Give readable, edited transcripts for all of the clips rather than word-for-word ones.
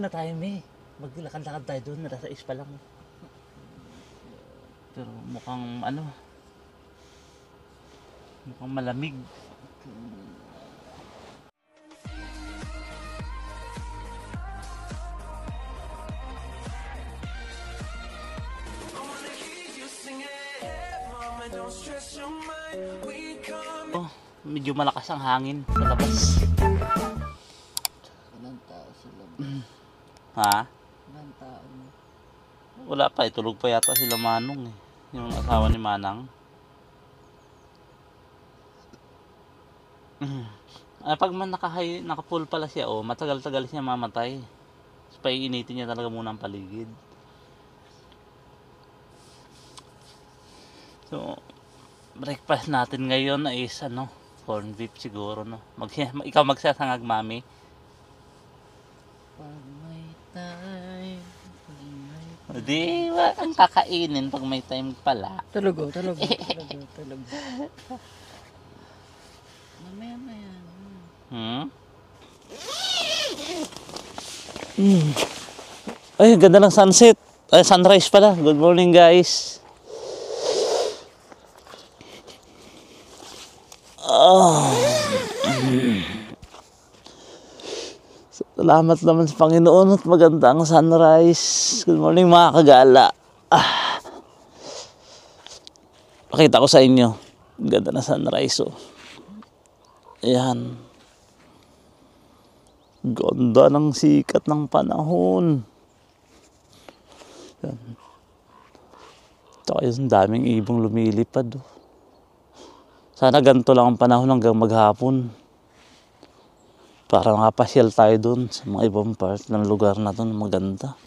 Na tayo may maglakad-lakad tayo doon, nasa is pa lang. Pero mukhang ano, mukhang malamig. Oh, medyo malakas ang hangin sa labas. Ilang tao sila? Ha? Ilang tao mo? Wala pa, tulog pa yata sila Manong eh. Yung asawa ni Manang. Pag man naka-full pala siya, oh, matagal-tagal siya mamatay. So, paiinitin niya talaga muna ang paligid. So, breakfast natin ngayon is ano, corn beef siguro, no. Ikaw magsasangag, mami. Pag may time, pag may time. Di ba ang kakainin pag may time pala? Tulog. Mamaya na yan. Ay, ganda ng sunset. Ay, sunrise pala. Good morning, guys. Salamat naman sa Panginoon at maganda ang sunrise. Good morning, mga kagala. Pakita ko sa inyo. Ganda na sunrise, oh. Ayan. Ganda ng sikat ng panahon. Ayan. Tsaka yung daming ibong lumilipad, oh. Sana ganito lang ang panahon hanggang maghapon. Para makapasyal tayo dun sa mga ibang part ng lugar na dun. Maganda.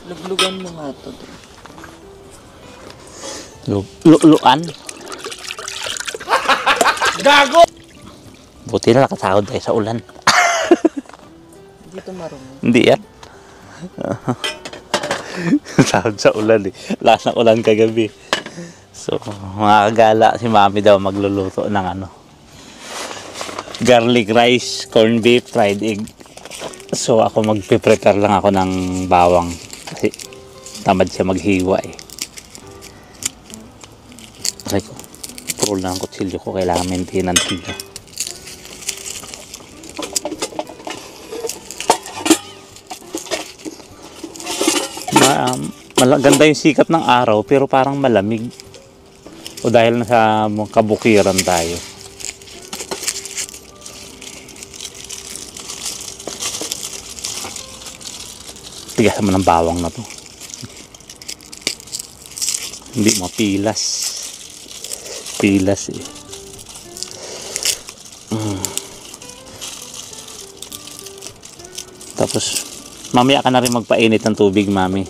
Luglugan mo nga to. Luan? Gago! Buti na nakasahod tayo sa ulan. Dito marunong. Hindi yan. Sahod sa ulan eh. Lakas ng ulan kagabi. So, mga kagala, si mami daw magluluto ng ano, garlic rice, corned beef, fried egg. So, ako magpe-prepare lang ako ng bawang. Kasi tamad siya maghiwa eh. Aray ko, purol na ang kutsilyo ko. Kailangan maintenance niya. Ganda yung sikat ng araw pero parang malamig. O dahil nasa kabukiran tayo. Tigas naman ng bawang na to. Hindi mapilas. Pilas eh. Tapos mamaya ka na rin magpainit ng tubig, mami.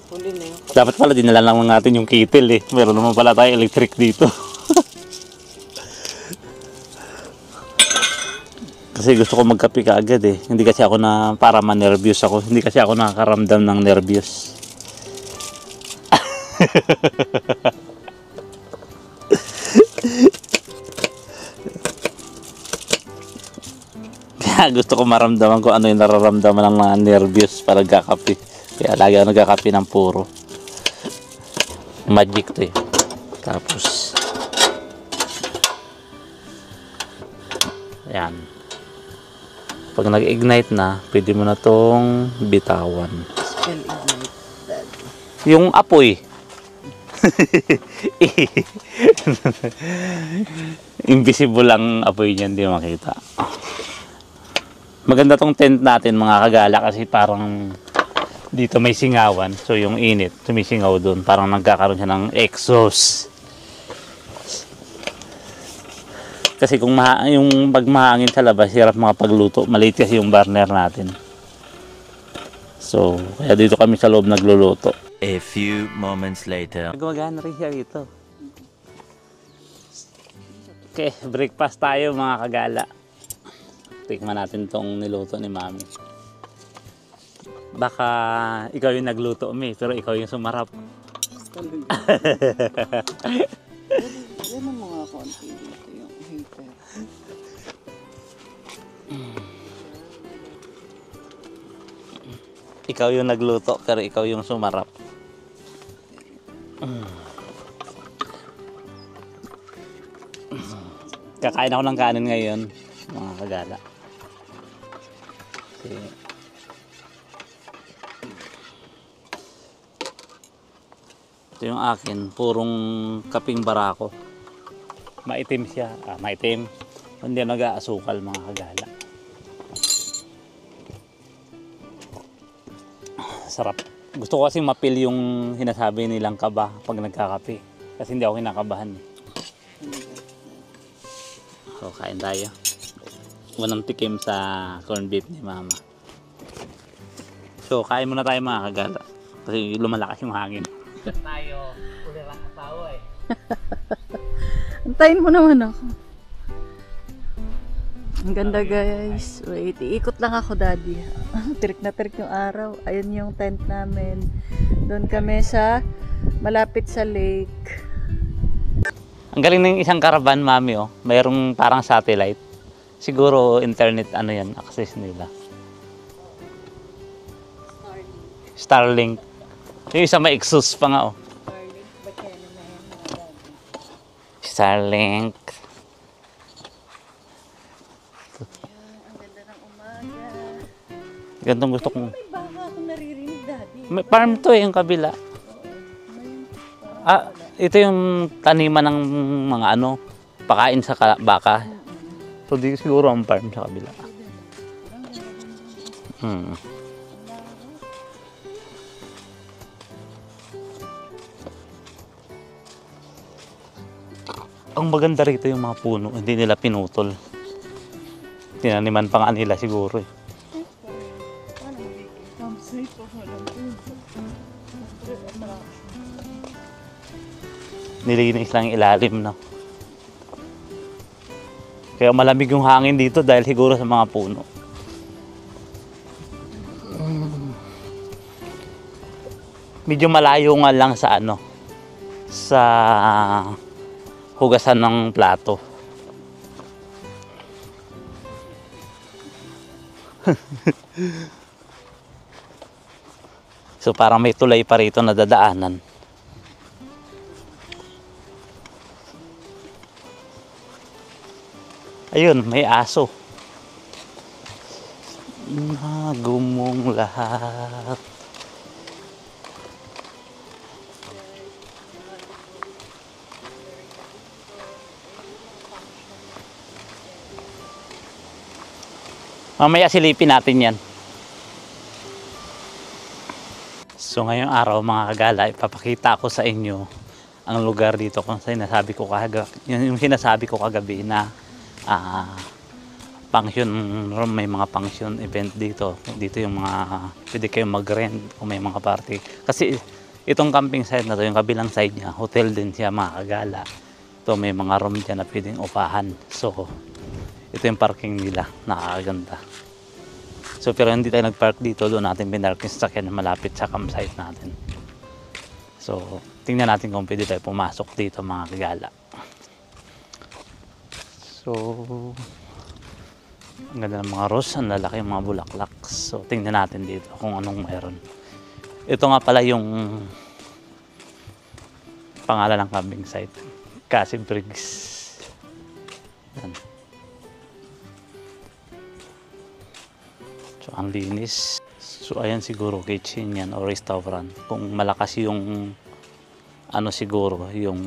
Huli na yun. Dapat pala dinala lang natin yung kettle eh. Meron naman pala tayo electric dito. Kasi gusto ko magkape kaagad eh. Hindi kasi ako na para ma-nervyos ako. Hindi kasi ako nakakaramdam ng nervyos. Kaya gusto ko maramdaman kung ano yung nararamdaman ng mga nervyos para nagkakape. Kaya lagi ako nagkakape ng puro. Magic to eh. Tapos ayan. Pag nag-ignite na, pwede mo na tong bitawan. Spell ignite. Yung apoy. Invisible lang apoy niyan, hindi makita. Maganda tong tent natin mga kagala kasi parang Dito may singawan. So yung init, sumisingaw doon. Parang nagkakaroon siya ng exhaust. Kasi kung yung pag mahangin sa labas, hirap makapagluto. Maliit kasi yung burner natin. So, kaya dito kami sa loob nagluluto. A few moments later. Gumagana rin siya dito. Okay, breakfast tayo mga kagala. Tikman natin tong niluto ni Mami. Baka ikaw yung nagluto, Mi, pero ikaw yung sumarap. Yan ang mga konti dito yung hater. Ikaw yung nagluto, pero ikaw yung sumarap. Kakain ako ng kanin ngayon, mga kagala. Kasi ito yung akin, purong kaping barako. Maitim siya. Maitim. Hindi nag-aasukal, mga kagala. Sarap. Gusto ko kasi mapil yung sinasabi nilang kaba pag nagkakape. Kasi hindi ako kinakabahan. So, kain tayo. Walang tikim sa corned beef ni Mama. So, kain muna tayo mga kagala. Kasi lumalakas yung hangin. Tayo, uli lang asawa eh. Antayin mo naman ako. Ang ganda guys. Wait, iikot lang ako daddy. Tirik na tirik yung araw. Ayun yung tent namin. Doon kami sa malapit sa lake. Ang galing ng isang caravan, Mami, oh. Mayroong parang satellite. Siguro internet ano yan, access nila. Starlink. Yung isa may exhaust pa nga, oh. Starlink. Ang ganda ng umaga. Gandong gusto kong... May baka akong naririnig daddy. May farm to eh, yung kabila. Ito yung taniman ng mga ano, pakain sa baka. So di siguro ang farm sa kabila. Ang maganda rito yung mga puno, hindi nila pinutol. Tinaniman pa nga nila siguro eh. Nilinis lang yung ilalim na. Kaya malamig yung hangin dito dahil siguro sa mga puno. Medyo malayo nga lang sa ano, sa hugasan ng plato. So parang may tulay pa rito na dadaanan. Ayun, may aso. Nagumong lahat. Mamaya silipin natin yan. So ngayong araw mga kagala, ipapakita ko sa inyo ang lugar dito kung sinasabi ko yung sinasabi ko kagabi na function, may mga function event dito. Dito yung mga pwede kayong mag-rent kung may mga party. Kasi itong camping site na to, yung kabilang side niya, hotel din siya mga kagala. Ito may mga room dyan na pwedeng upahan. So ito yung parking nila, nakakaganda. So pero hindi tayo nag-park dito, doon natin pinark yung sasakyan na malapit sa campsite natin. So tingnan natin kung pwede tayo pumasok dito mga kagala. So ang ganda ng mga rose, ang lalaki yung mga bulaklak. So tingnan natin dito kung anong mayroon. Ito nga pala yung pangalan ng camping site, Cassie Briggs. Yan. So ang linis. So ayan siguro kitchen yan o restaurant. Kung malakas yung ano siguro, yung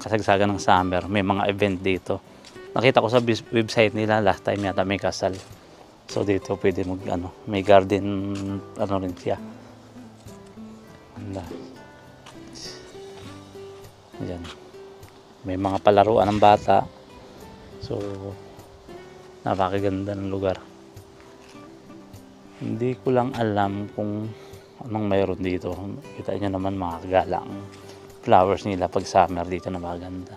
kasagsagan ng summer, may mga event dito. Nakita ko sa website nila last time yata may kasal. So dito pwede mag ano, may garden ano rin siya. Ganda. Ayan. May mga palaruan ng bata. So, napakaganda ng lugar. Hindi ko lang alam kung anong mayroon dito. Kita nyo naman mga kagalang flowers nila pag summer dito na maganda.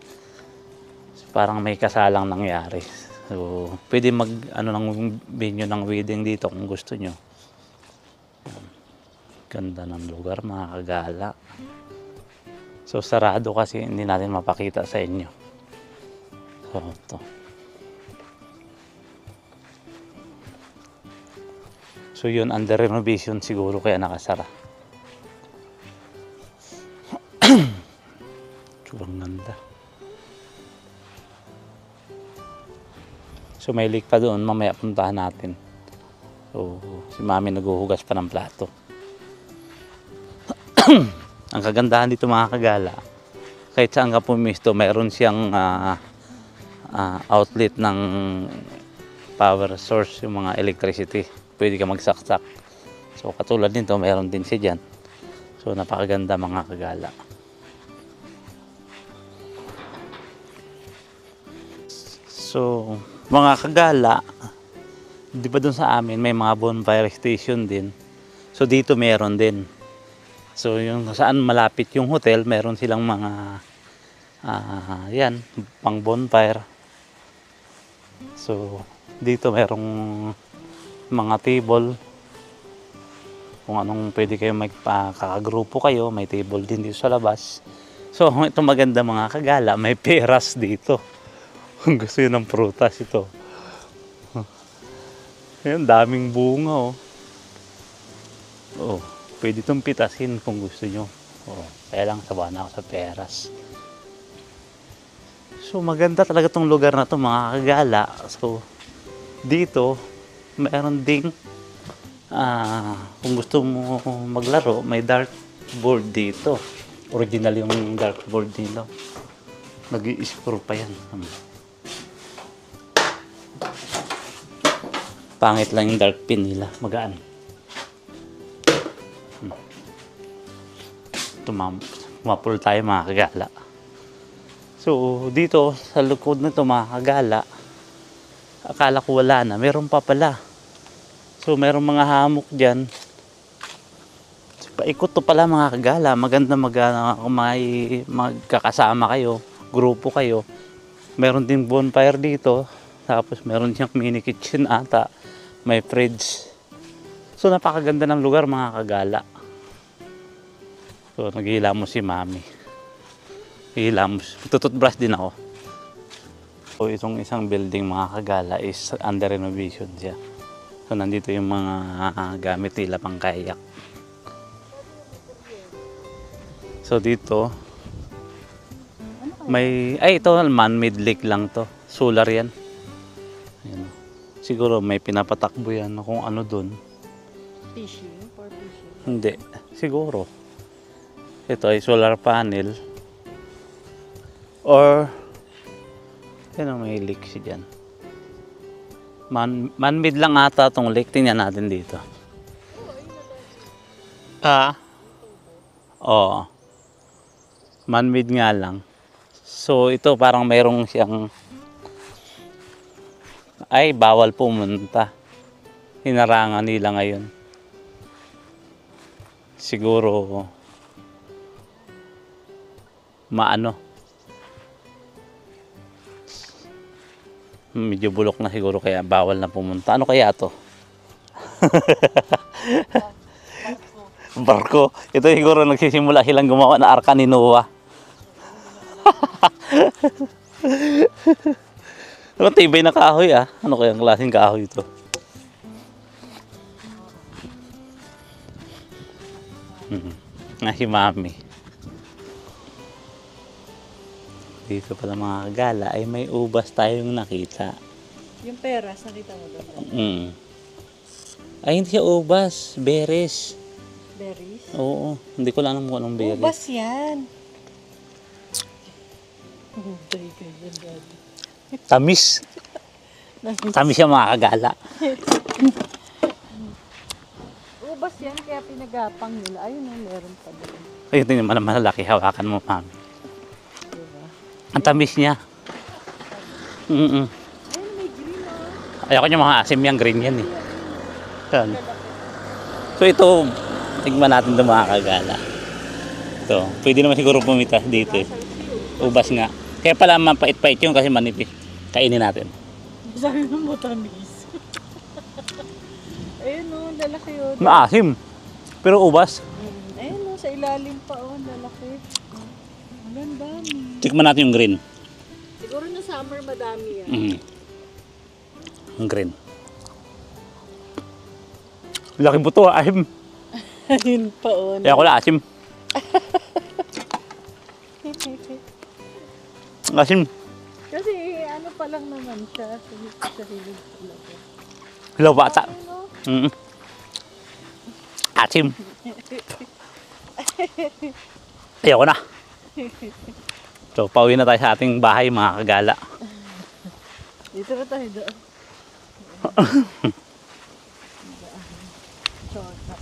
So, parang may kasalang nangyari. So, pwede mag ano ng venue ng wedding dito kung gusto nyo. Ganda ng lugar mga kagala. So sarado kasi hindi natin mapakita sa inyo. So ito. So yun, under renovation siguro kaya nakasara. Sobrang ganda. So may lake pa doon, mamaya puntahan natin. So si mami naghuhugas pa ng plato. Ang kagandahan dito mga kagala, kahit saan ka pumisto, mayroon siyang outlet ng power source, yung mga electricity. Pwede ka magsaksak. So katulad nito, mayroon din siya dyan. So napakaganda mga kagala. So mga kagala, di ba dun sa amin may mga bonfire station din. So dito meron din. So yung saan malapit yung hotel, meron silang mga yan, pang bonfire. So dito merong mga table. Kung anong pwede kayo magpakagrupo kayo, may table din dito sa labas. So ito maganda mga kagala, may peras dito. Kung gusto yun ng prutas ito. Ayan, daming bunga oh. Oh. Pwede itong pitasin kung gusto nyo. Kaya lang sabahan ako sa peras. So maganda talaga itong lugar na to mga kagala. So dito mayroon ding kung gusto mo maglaro, may dartboard dito. Original yung dartboard dito. Nag-i-screw pa yan. Pangit lang yung dark pin nila. Magaan. Tumapul tayo mga kagala. So dito sa likod nito mga kagala, akala ko wala na, meron pa pala. So meron mga hamok dyan. So, paikot to pala mga kagala. Maganda magkakasama kayo, grupo kayo. Meron din bonfire dito. Tapos meron diyang mini kitchen ata. May fridge. So napakaganda ng lugar mga kagala. So, naghihilamos si mami. Naghihilamos. Tututbrush din ako. So, itong isang building mga kagala is under renovation siya. So, nandito yung mga gamit nila pang kayak. So, dito may, ito man-made lake lang to. Solar yan. Ayan. Siguro may pinapatakbo yan kung ano dun. Fishing? For fishing? Hindi. Siguro. Ito ay solar panel or ano, may leak siya dyan. Man-made lang ata itong lake. Tingnan natin dito. Oo. Man-made nga lang. So ito parang mayroong siyang bawal pumunta. Hinarangan nila ngayon. Siguro medyo bulok na siguro kaya bawal na pumunta. Ano kaya to? Barko. Ito siguro nagsisimula silang gumawa na arka ni Noah. Ano tibay na kahoy ah. Ano kayang klaseng kahoy ito? Nga si mami. Dito pala mga kagala ay may ubas tayong nakita. Yung peras, nakita mo doon? Ay hindi siya ubas, berries. Berries? Oo, hindi ko lang alam kung anong berries. Ubas yan. Huday kayo, daddy. Tamis. Tamis siya mga kagala. ubas yan, kaya pinagapang nila. Ayun na, meron pa doon. Ayun, ito yung malalaki. Hawakan mo, mami. Diba? Ang tamis niya. Ayun, may green ah. Ayoko niya mga asim yung green yan eh. Yan. So ito, tingnan natin ito mga kagala. Ito, pwede naman siguro pumitas dito eh. Ubas nga. Kaya pala mapait-pait yung kasi manipis. Kainin natin. Sabi ng matamis. Ayun o, lalaki yun. Maasim. Pero ubas. Ayun o, sa ilalim pa o, lalaki. Ang dami. Tikman natin yung green. Siguro na summer madami yan. Ang green. Laki buto, asim. Ayun pa o. Kaya ko lang asim. Asim. Kasi ano pa lang naman siya. Sa hilig talaga. Hello, bata. Ano? Asim. Ayoko na. So, pauwi na tayo sa ating bahay mga kagala. Dito na tayo doon. Shortcut.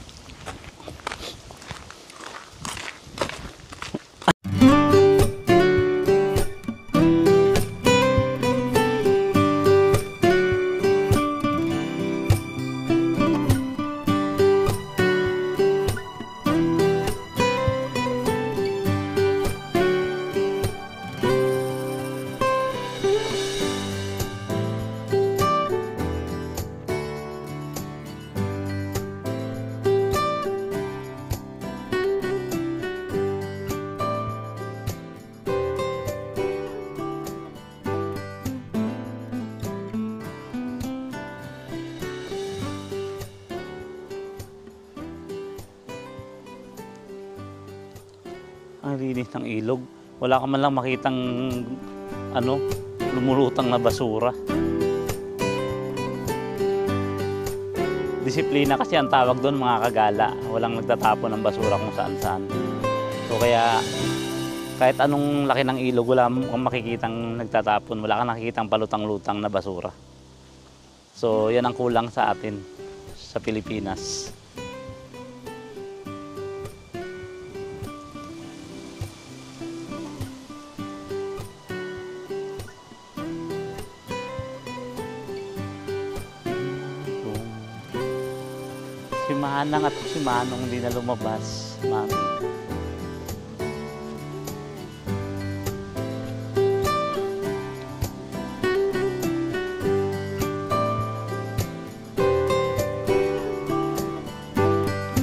Ang linis ng ilog. Wala ka man lang makitang ano, lumulutang na basura. Disiplina kasi ang tawag doon mga kagala. Walang nagtatapon ng basura kung saan-saan. So kaya kahit anong laki ng ilog, wala kang makikitang nagtatapon. Wala kang nakikitang palutang-lutang na basura. So yan ang kulang sa atin sa Pilipinas. Si Manang at si Manong hindi na lumabas, mami.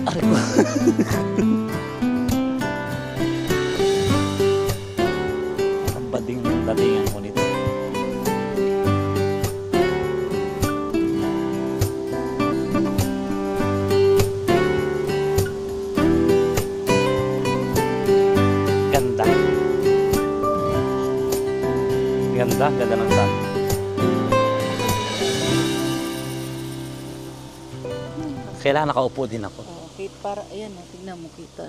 Aray ko. Ang bading datingan ko nito. Ganda. Ganda, ganda ng sun. Kailangan nakaupo din ako. Oh, okay, para, ayan, tignan mo kita.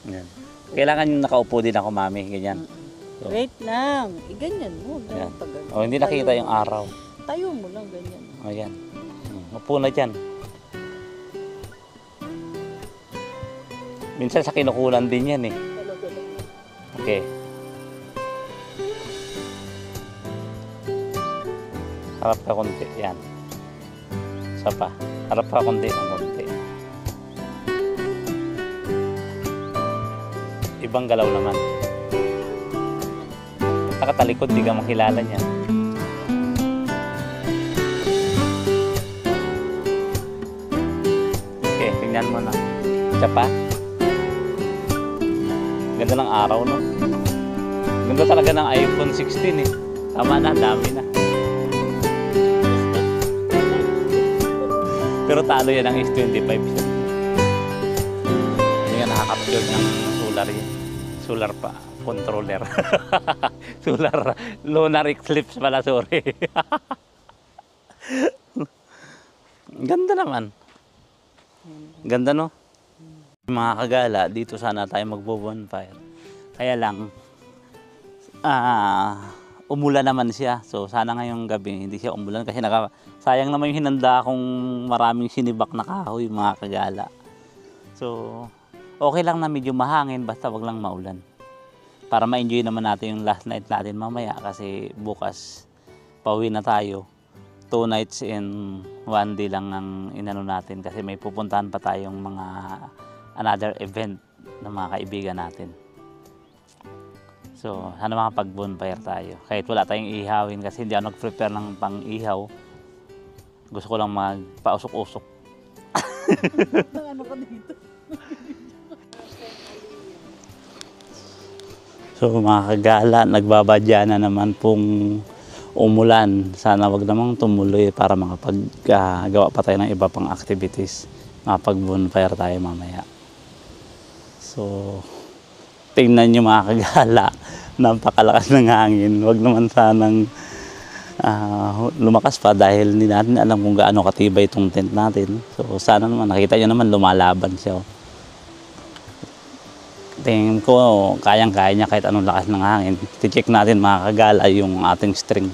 Yan. Kailangan yung nakaupo din ako, mami. Ganyan. So, Wait lang. Ganyan mo. yan. Pag ganyan. Oh, hindi nakita yung araw. Tayo mo lang ganyan. O yan. Upo na dyan. Minsan sa kinukulan din yan eh. Talaga lang. Okay. Harap ka konti. Yan. Isa pa. Harap ka konti ng konti. Ibang galaw naman. Nakatalikod, di ka makilala niya. Okay, tingnan mo na. Isa pa. Ganda ng araw, no? Ganda talaga ng iPhone 16 eh. Tama na, dami na. Pero talo yan ang S25. Hindi nga nakaka-capture ng solar yan. Solar pa. Controller. Solar. Lunar eclipse pala, sorry. Ganda naman. Ganda, no? Mga kagala, dito sana tayo magbo-bonfire. Kaya lang, umulan naman siya. So sana ngayong gabi hindi siya umulan kasi sayang naman yung hinanda kong maraming sinibak na kahoy mga kagala. So, okay lang na medyo mahangin basta wag lang maulan. Para ma-enjoy naman natin yung last night natin mamaya kasi bukas pauwi na tayo. 2 nights and 1 day lang ang inano natin kasi may pupuntahan pa tayong mga another event ng mga kaibigan natin. So, sana makapag-bonfire tayo. Kahit wala tayong ihawin kasi hindi ako nag-prepare ng pang-ihaw. Gusto ko lang magpausok-usok. Ano ka dito? So mga kagala, nagbabadya na naman pong umulan. Sana wag namang tumuloy para makapagawa pa tayo ng iba pang activities. Makapag-bonfire tayo mamaya. So, tingnan nyo mga kagala, napakalakas ng hangin. Wag naman sanang lumakas pa dahil hindi natin alam kung gaano katibay itong tent natin. So, sana naman, nakita nyo naman lumalaban siya. Tingin ko, kayang-kaya niya kahit anong lakas ng hangin. I-check natin mga kagala yung ating string.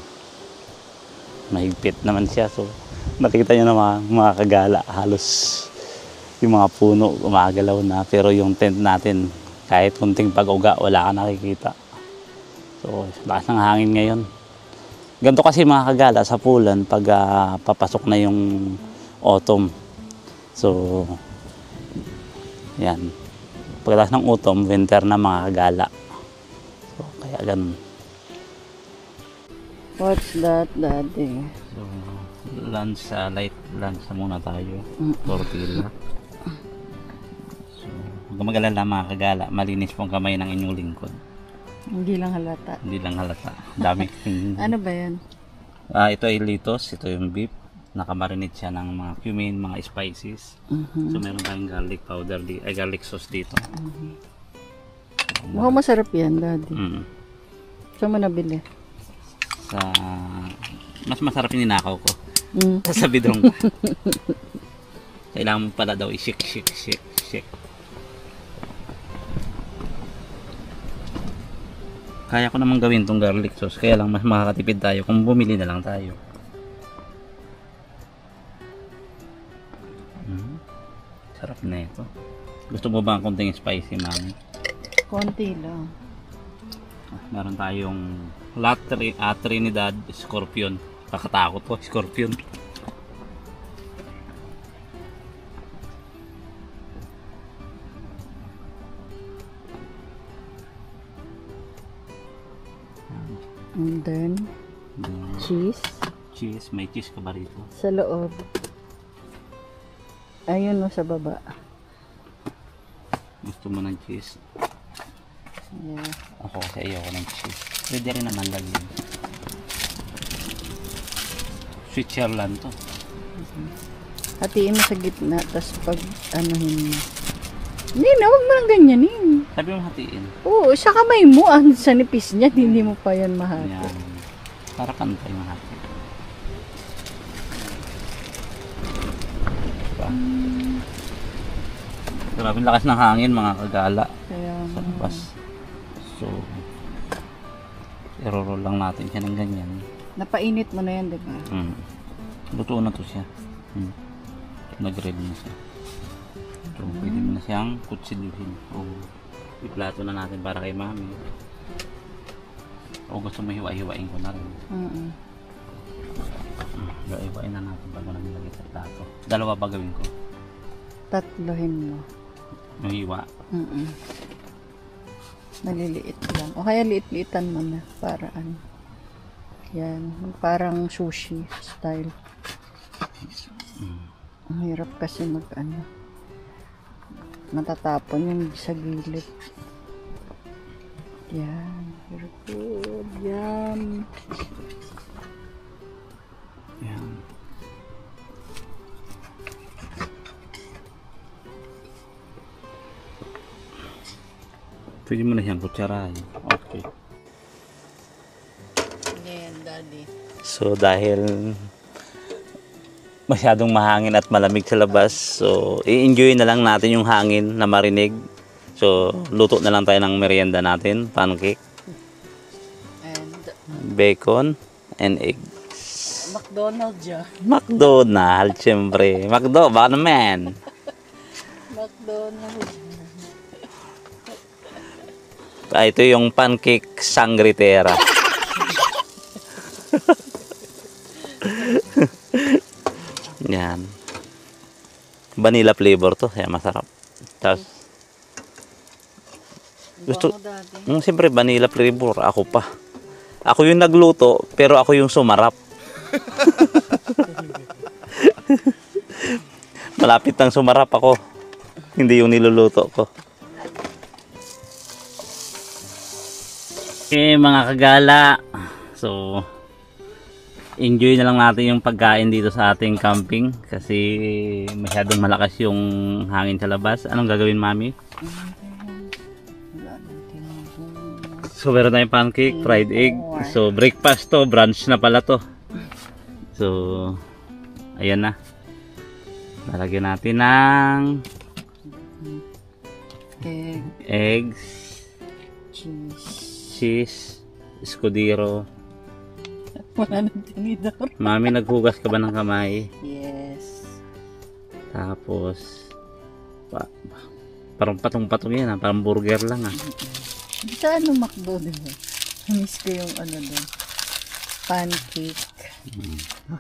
Mahigpit naman siya. So, nakita niyo na mga kagala, halos yung mga puno gumagalaw na. Pero yung tent natin, kahit kunting pag-uga, wala ka nakikita. So, lakas ng hangin ngayon. Ganito kasi mga kagala sa Pulan pag papasok na yung autumn. So, yan. Pagkatapos ng autumn, winter na mga kagala. So, kaya ganun. What's that, Daddy? So, lunch, light lunch na muna tayo. Tortilla. So, huwag mag-alala mga kagala. Malinis pong kamay ng inyong lingkod. Hindi lang halata. Hindi lang halata. Dami. Ano ba yan? Ito ay litos. Ito yung beef. Nakamarinate siya ng mga cumin, mga spices. So, meron tayong garlic powder, garlic sauce dito. Mukhang masarap yan, Daddy. Saan mo nabili? Mas masarap yung ninakaw ko. Sa bidong ko. Kailangan mo pala daw i-shake. Kaya ko naman gawin tong garlic sauce. Kaya lang mas makakatipid tayo kung bumili na lang tayo. Sarap na ito. Gusto mo ba ang konting spicy, mami? Konti lang. Meron tayong Trinidad Scorpion. Kakatakot po, Scorpion. And then, cheese. Cheese, may cheese ka ba rito? Sa loob. Ayun o, sa baba. Gusto mo ng cheese? Yeah. Ako kasi ayoko ng cheese. Pwede rin naman lagyan. Switzerland to. Hatiin mo sa gitna, tapos pag anuhin mo. Hindi na, huwag mo lang ganyanin. Sabi mo hatiin. Oo, sa kamay mo, ang sa nipis niya, hindi mo pa yan mahati. Yan. Para pantay yung hati. Grabe lakas ng hangin mga kagala Kaya, sa labas. So, i-roll lang natin siya ng ganyan. napainit mo na yan, diba? Luto na to siya. Nag-grill na siya. So, pwede mo na siyang kutsiluhin. O, iplato na natin para kay mami. O gusto mo hiwa-hiwain ko na rin. Hiwa-hiwain na natin bago namin lagay sa plato. Dalawa ba gawin ko? Tatlohin mo. Yung hiwa. Maliliit lang. O kaya liit-liitan mo na. Para ano. Yan. Parang sushi style. Ang hirap kasi mag ano. Matatapon yung sa gilid. Yan. Very good. Yan. Yan. Pwede mo na siyang kutsarahin. Okay. Yan, Daddy. So dahil masyadong mahangin at malamig sa labas, so i-enjoy na lang natin yung hangin na marinig. So luto na lang tayo ng merienda natin, pancake, And bacon, and egg. McDonald's dyan. McDonald's, syempre. McDo, baka naman. McDonald's. Ito yung pancake sangritera. Yan. Vanilla flavor to, kaya masarap. Tapos, gusto, siyempre vanilla flavor, ako pa. Ako yung nagluto, pero ako yung sumarap. Malapit nang sumarap ako. Hindi yung niluluto ko. Okay, mga kagala. So, enjoy na lang natin yung pagkain dito sa ating camping kasi masyadong malakas yung hangin sa labas. Anong gagawin, Mami? So, meron tayong pancake, fried egg. So, breakfast to, brunch na pala to. So, ayan na. Lalagyan natin ng eggs, cheese, escudero. Wala nang tinidor. Mami, naghugas ka ba ng kamay? Yes. Tapos, parang patong-patong yan, parang burger lang ah. Sa ano McDo, diba? Miss ko yung ano doon. Pancake.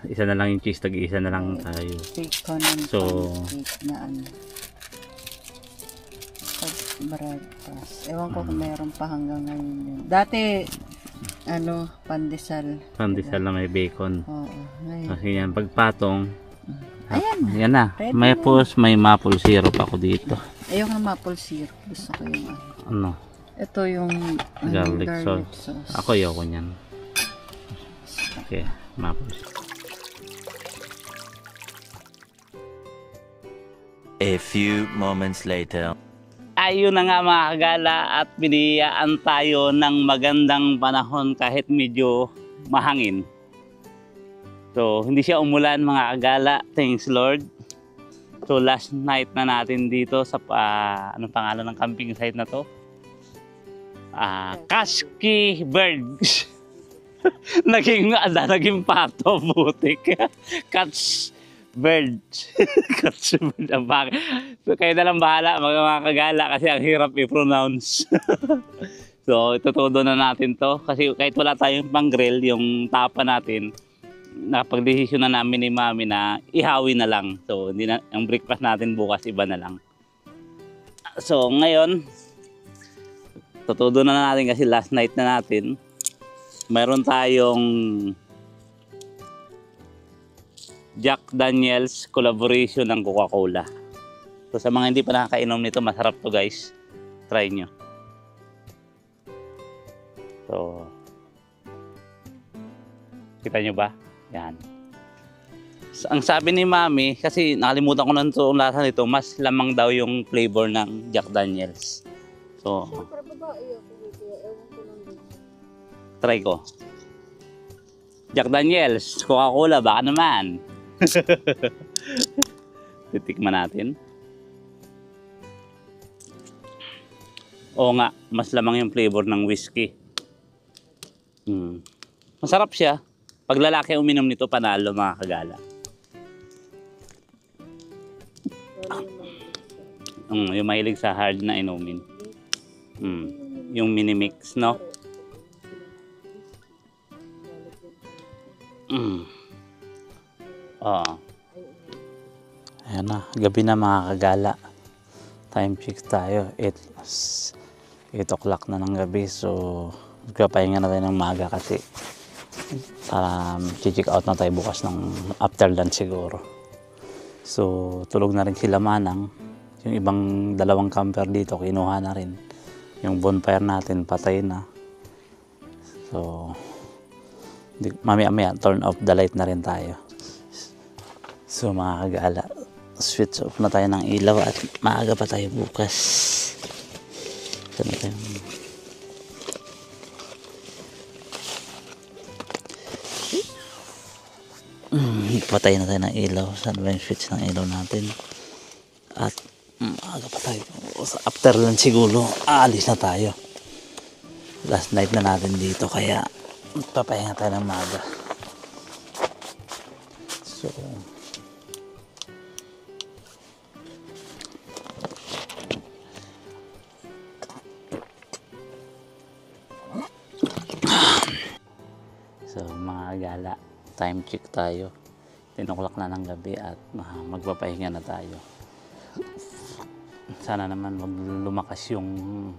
Isa na lang yung cheese, tag-isa na lang tayo. Bacon and So, pancake na ano. Breakfast. Ewan ko kung meron pa hanggang ngayon yun. Dati, ano, pandesal. pandesal na may bacon. Oo. Ngayon. Kasi yan, pagpatong, Ayan. yan na. Ready May na. pus, may maple syrup ako dito. Ayoko ng maple syrup. Gusto ko yung ano. Ano? Ito yung Garlic sauce. Ako ayoko niyan. Okay, maple syrup. A few moments later. Ayun na nga mga kagala at biniyaan tayo ng magandang panahon kahit medyo mahangin. So, hindi siya umulan mga kagala. Thanks Lord. So, last night na natin dito sa, anong pangalan ng camping site na to? Kashki Bird. naging pato, butik. Catch Bird. Catch Bird. So, kayo na lang bahala mga kagala kasi ang hirap i-pronounce. So, itutudo na natin to. Kasi kahit wala tayong pang-grill, yung tapa natin, nakapag-desisyon na namin ni Mami na ihawi na lang. So, hindi na, ang breakfast natin bukas iba na lang. So, ngayon, tutudo na natin kasi last night na natin. Meron tayong Jack Daniel's collaboration ng Coca-Cola. So, sa mga hindi pa nakakainom nito, masarap to guys. Try nyo. So, kita nyo ba? Yan. Ang sabi ni Mami, kasi nakalimutan ko na ito, ang lasa nito, mas lamang daw yung flavor ng Jack Daniels. So, try ko. Jack Daniels, Coca-Cola, baka naman. Titikman natin. Oo nga, mas lamang yung flavor ng whiskey. Masarap siya. Pag lalaki uminom nito, panalo mga kagala. Yung mahilig sa hard na inumin. Yung mini mix, no? Ayan na, gabi na mga kagala. Time check tayo. 8 o'clock na ng gabi. So, magpapahinga na tayo ng maga kasi para check out na tayo bukas ng after lunch siguro. So, tulog na rin sila Manang. Yung ibang dalawang camper dito, kinuha na rin. Yung bonfire natin, patay na. So, mamaya turn off the light na rin tayo. So, mga kagala, switch off na tayo ng ilaw at maaga pa tayo bukas. Ito na tayo. Patay na tayo ng ilaw. Saan ba yung switch ng ilaw natin? At maaga pa tayo. After lunch siguro, aalis na tayo. Last night na natin dito kaya papahinga tayo ng maaga. So, So mga gala, time check tayo. 10 o'clock na ng gabi at magpapahinga na tayo. Sana naman lumakas yung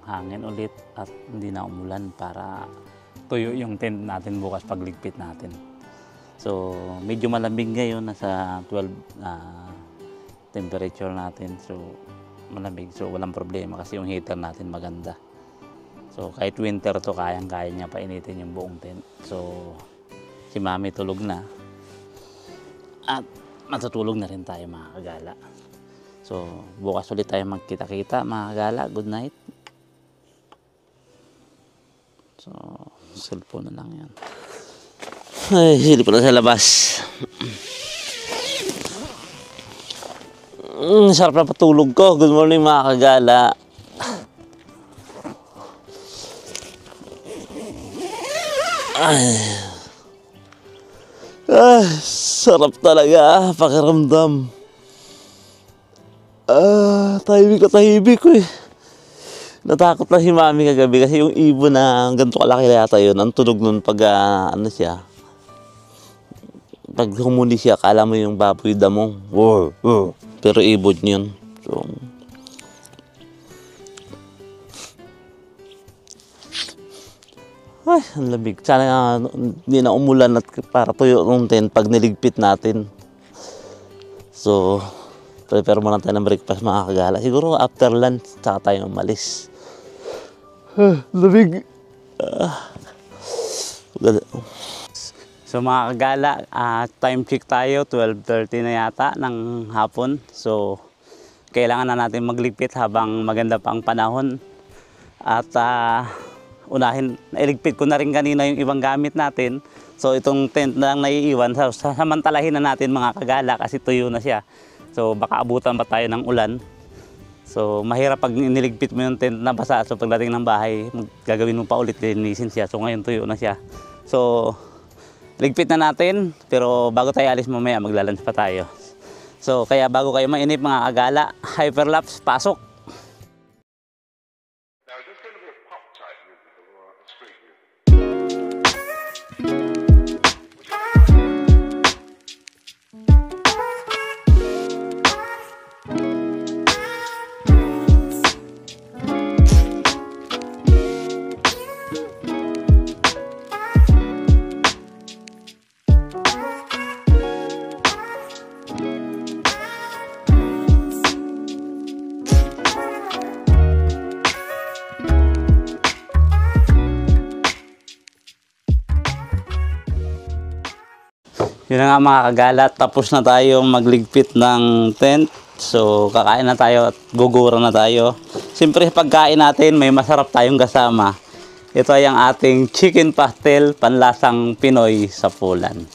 hangin ulit at hindi na umulan para tuyo yung tent natin bukas pagligpit natin. So medyo malamig ngayon, nasa 12 temperature natin. So malamig, so walang problema kasi yung heater natin maganda. So kahit winter to, kayang-kaya niya painitin yung buong tent. So si Mami tulog na at matutulog na rin tayo mga kagala. So bukas ulit tayo magkita-kita mga kagala. Good night. So cellphone na lang yan. Ay, silip na sa labas. Sarap na patulog ko. Good morning mga kagala. Sarap talaga pakiramdam. Tahimik ko eh. Natakot na si Mami kagabi kasi yung ibon na ganito kalaki yata yun. Ang tunog nun pag ano siya. Pag humuli siya, akala mo yung baboy damong. Pero ibon yun. So, ay, ang lamig. Sana hindi na umulan at para tuyo ng tent pag niligpit natin. So, prepare muna tayo ng breakfast mga kagala. Siguro after lunch, saka tayo umalis. Lamig. So mga kagala, time check tayo. 12:30 na yata ng hapon. So, kailangan na natin magligpit habang maganda pa ang panahon. At nailigpit ko na rin kanina yung ibang gamit natin. So itong tent na lang naiiwan, samantalahin na natin mga kagala kasi tuyo na siya. So baka abutan pa tayo ng ulan. So mahirap pag niligpit mo yung tent na basa. So pagdating ng bahay, gagawin mo pa ulit, linisin siya. So ngayon tuyo na siya. So ligpit na natin, pero bago tayo alis mamaya, maglalunch pa tayo. So kaya bago kayo mainip mga kagala, hyperlapse, pasok! Yun na nga mga kagala, tapos na tayo magligpit ng tent. So kakain na tayo at gugura na tayo. Siyempre pagkain natin may masarap tayong kasama. Ito ay ang ating chicken pastel, panlasang Pinoy sa Pulan.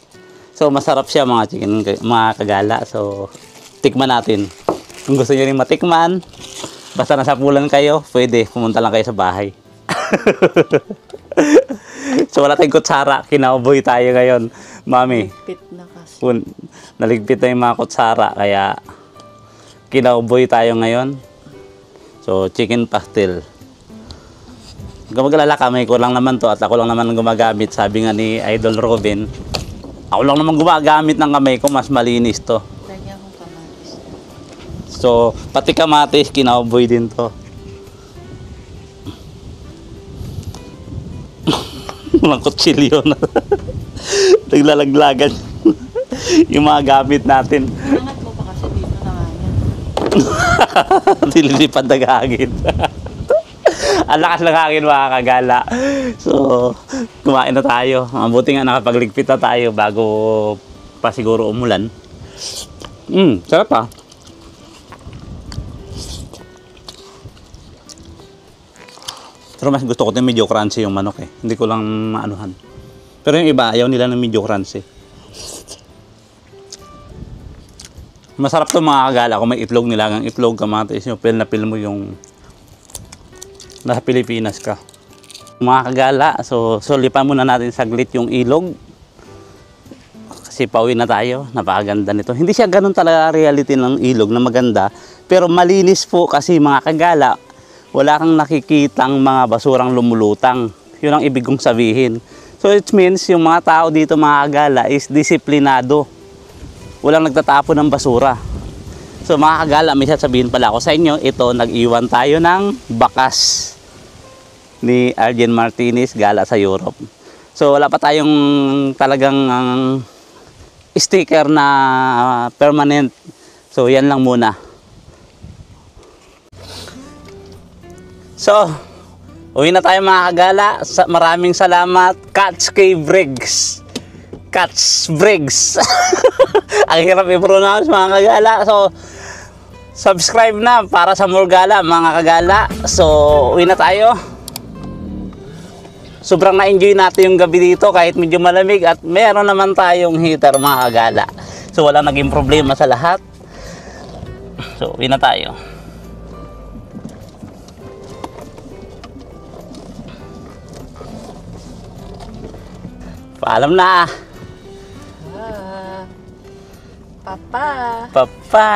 So masarap siya mga kagala. So tikman natin. Kung gusto niyo rin matikman, basta nasa Pulan kayo, pwede pumunta lang kayo sa bahay. So wala tayong kutsara, kinauboy tayo ngayon. Mami, Ligpit na kasi. Naligpit na yung mga kutsara, kaya kinauboy tayo ngayon. So chicken pastel. Kung mag-alala ka, may kulang naman to at ako lang naman gumagamit. Sabi nga ni Idol Robin, ako lang naman gumagamit ng kamay ko, mas malinis to. Lagyan akong kamatis. So pati kamatis, kinauboy din to. Walang kutsilyo na. Naglalaglagan yung mga gamit natin. Angat mo pa kasi dito na nga yan. Nililipad ng hangin. Ang lakas ng hangin mga kagala. So, kumain na tayo. Mabuti nga nakapagligpit na tayo bago pa siguro umulan. Sarap ah. Pero mas gusto ko din medyo crunchy yung manok eh. Hindi ko lang maanuhan. Pero yung iba, ayaw nila ng medyo crunchy. Masarap to mga kagala kung may itlog, nilagang itlog, kamatis, yung pil na pil mo yung nasa Pilipinas ka. Mga kagala, so lipan muna natin saglit yung ilog. Kasi pauwi na tayo, napakaganda nito. Hindi siya ganun talaga reality ng ilog na maganda. Pero malinis po kasi mga kagala, wala kang nakikitang mga basurang lumulutang. Yun ang ibig kong sabihin. So it means yung mga tao dito mga kagala is disiplinado. Walang nagtatapon ng basura. So mga kagala, may sasabihin pala ako sa inyo, ito nag-iwan tayo ng bakas ni Arjen Martinez gala sa Europe. So wala pa tayong talagang sticker na permanent. So yan lang muna. So uwi na tayo mga kagala. Maraming salamat. Catch Cave Briggs. Catch Briggs. Ang hirap i-pronounce mga kagala. So, subscribe na para sa more gala mga kagala. So, uwi na tayo. Sobrang na-enjoy natin yung gabi dito kahit medyo malamig. At meron naman tayong heater mga kagala. So, wala naging problema sa lahat. So, uwi na tayo. Paalam na. Papa. Papa.